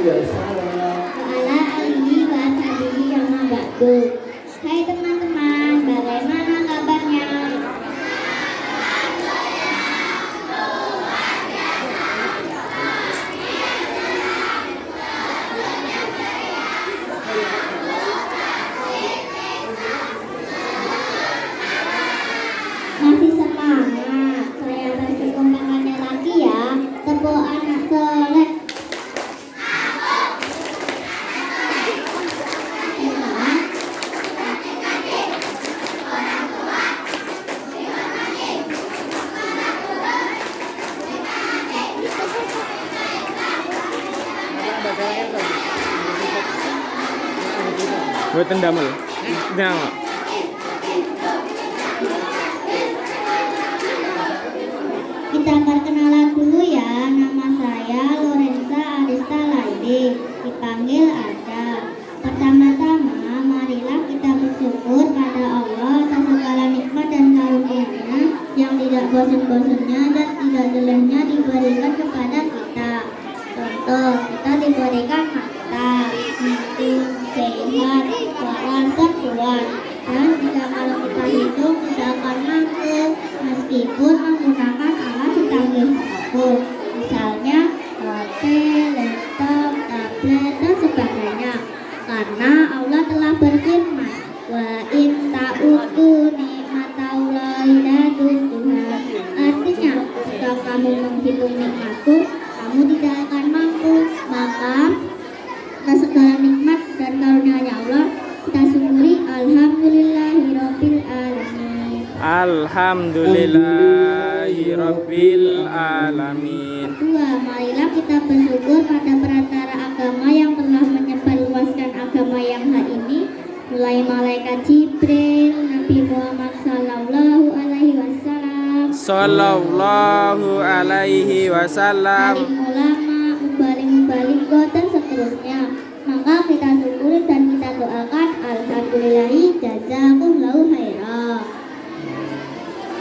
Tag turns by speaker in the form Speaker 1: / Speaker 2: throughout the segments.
Speaker 1: Ala alihi wa sahbihi amma ba'du. Hai teman-teman, bagaimana kabarnya? Masih semangat? Saya kasih kompangannya lagi ya. Tepuk anak soleh.
Speaker 2: Buat tendamel. Jangan.
Speaker 1: Kita perkenalan dulu ya. Nama saya Lorenza Arista Laide, dipanggil Arda. Pertama-tama, marilah kita bersyukur pada Allah atas segala nikmat dan karunia-Nya yang tidak bosan-bosannya dan tidak lelah-nya diberikan kepada kita. Contoh, kita diberikan mata, hidung, sehat, suara kuat, dan jika kalau kita hidup tidak akan mampu meskipun menggunakan alat secanggih apapun, misalnya HP, laptop, tablet, dan sebagainya. Karena Allah telah berfirman, wa in ta'udu nikmatallahi la tuhsuha. Artinya, jika kamu menghitung nikmatku, kamu tidak akan mampu. Maka atas segala nikmat dan karunia Allah, kita syukuri. Alhamdulillahirabbil alamin.
Speaker 2: Alhamdulillahirabbil alamin.
Speaker 1: Kedua, marilah kita bersyukur pada perantara agama yang telah menyebarluaskan agama yang hak ini, mulai malaikat Jibril, Nabi Muhammad sallallahu alaihi wasallam, alim ulama, mubalim, dan seterusnya. Maka kita syukuri dan kita doakan, alhamdulillahi jazakumullahu khairan.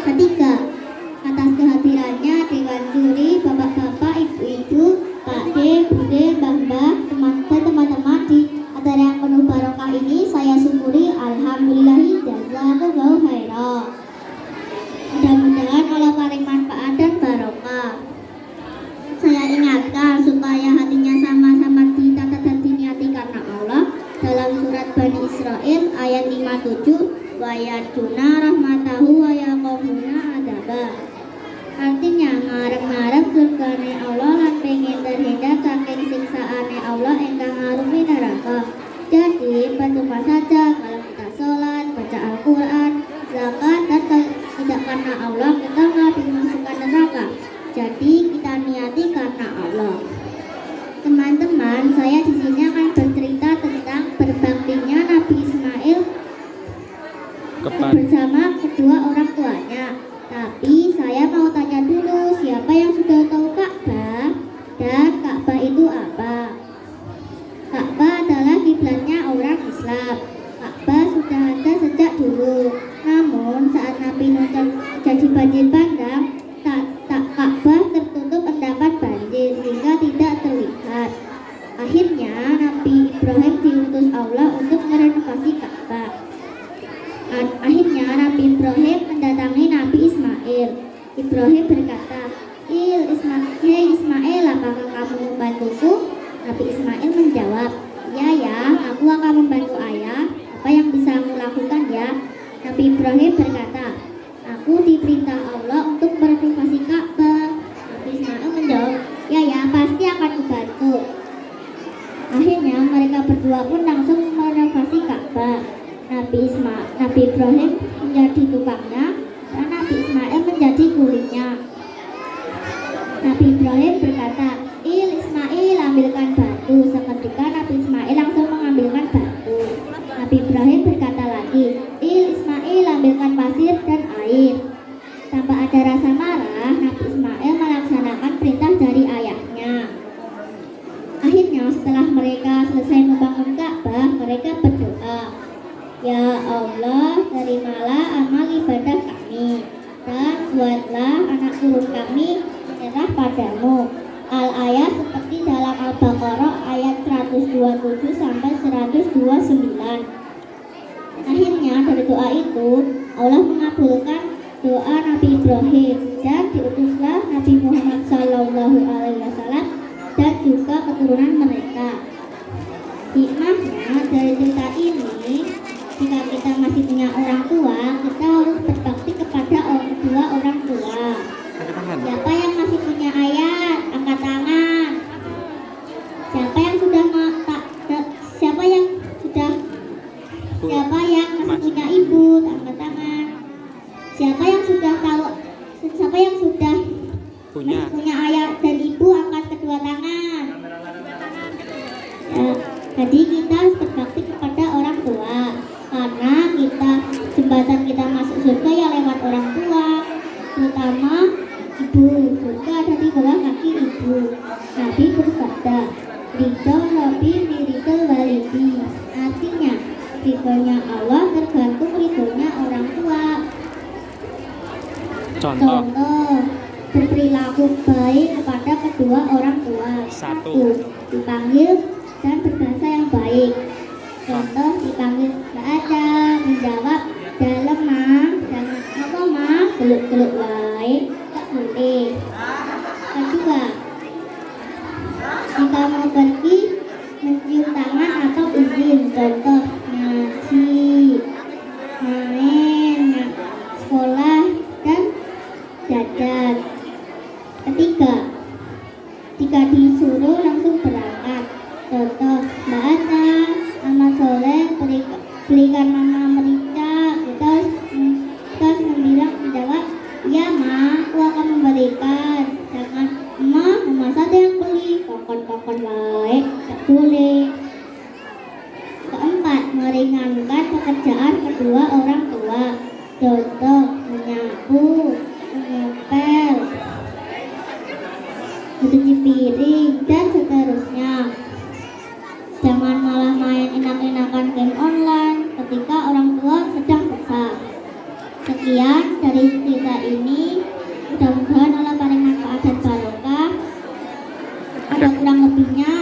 Speaker 1: Ketiga, atas kehadirannya Dewan Juri, bapak-bapak, ibu-ibu, Pak D, Bude, Mbah-mbah, teman-teman di acara yang penuh barokah ini, saya syukuri, alhamdulillahi jazakumullahu khairan. Mudah-mudahan Allah paling manfaat dan barokah. Saya ingatkan supaya hatinya sama-sama ditata dan diniati karena Allah. Dalam surat Bani Israil ayat 57, wa yarjuna rahmatahu wa yaqomuna adaba. Artinya ngarep-ngarep surgane Allah lan pengen terhindar saking siksaane Allah ingkang ngarumi neraka. Jadi percuma saja kalau kita sholat, baca Al-Quran, zakat, dan tidak karena Allah kita nggak dimasukkan neraka. Jadi kita niati karena Allah. Teman-teman, saya di sini akan bercerita tentang berbaktinya Nabi Ismail bersama kedua orang tuanya. Tapi saya mau tanya dulu, siapa yang sudah tahu Ka'bah? Dan Ka'bah itu apa? Ka'bah adalah kiblatnya orang Islam. Ka'bah sudah ada sejak dulu. Namun saat Nabi Nuh jadi banjir bandang, Ka'bah tertutup endapan banjir sehingga tidak terlihat. Akhirnya Nabi Ibrahim diutus Allah untuk merenovasi Ka'bah. Akhirnya Nabi Ibrahim mendatangi Nabi Ismail. Ibrahim berkata, Hei Ismail, apakah kamu membantuku? Nabi Ismail menjawab, ya, aku akan membantu ayah. Apa yang bisa aku lakukan ya? Nabi Ibrahim berkata, aku diperintah Allah untuk merenovasi Ka'bah. Nabi Ismail menjawab, ya, pasti akan membantu. Akhirnya mereka berdua pun langsung merenovasi Ka'bah. Nabi Ibrahim menjadi tukangnya dan Nabi Ismail menjadi kulinya. Nabi Ibrahim berkata, Ismail, ambilkan batu. Seketika Nabi Ismail langsung mengambilkan batu. Nabi Ibrahim berkata lagi, Ismail, ambilkan pasir dan air. Tanpa ada rasa marah, Nabi Ismail melaksanakan perintah dari ayahnya. Akhirnya setelah mereka selesai membangun Ka'bah, mereka berdoa, ya Allah, terimalah amal ibadah kami dan buatlah anak turun kami menyerah padamu. Al-ayat seperti dalam Al-Baqarah ayat sampai 129. Akhirnya dari doa itu Allah mengabulkan doa Nabi Ibrahim dan diutuslah Nabi Muhammad SAW dan juga keturunan mereka. Hikmahnya dari cerita ini, jika kita masih punya orang tua, kita harus berbakti kepada kedua orang tua. Siapa yang masih punya ayah, angkat tangan. Siapa yang sudah siapa yang masih punya ibu, angkat tangan. Siapa yang sudah
Speaker 2: Punya.
Speaker 1: punya ayah dan ibu, angkat kedua tangan. Ya, jadi kita harus berbakti kepada orang tua, karena jembatan kita masuk surga ya lewat orang tua, terutama ibu. Surga ada di bawah kaki ibu. Nabi bersabda, ridho Rabbi miridho walidi. Artinya, ridhonya Allah tergantung ridhonya orang tua.
Speaker 2: Contoh.
Speaker 1: Berperilaku baik kepada kedua orang tua.
Speaker 2: 1.
Speaker 1: Dipanggil dan berbahasa yang baik. Contoh, dipanggil nggak ada, menjawab dalam mah, jangan apa mah, geluk-geluk wae, tak boleh. Kedua, jika mau pergi mencium tangan atau izin. Contoh, ngaji, main, sekolah, dan jajan. Ketiga, jika disuruh langsung berangkat. Contoh, Mbak Ata, Ahmad Soleh, belikan mama merica. Kita harus menjawab, iya ma, aku akan memberikan. Jangan, mama saja yang beli, kokon-kokon baik, tak boleh. Keempat, meringankan pekerjaan kedua orang tua. Contoh, menyapu, mengepel, mencuci piring, dan seterusnya. Jangan malah main enak-enakan game online ketika orang tua sedang besar. Sekian dari cerita ini, mudah-mudahan Allah paling manfaat dan barokah. Ada kurang lebihnya,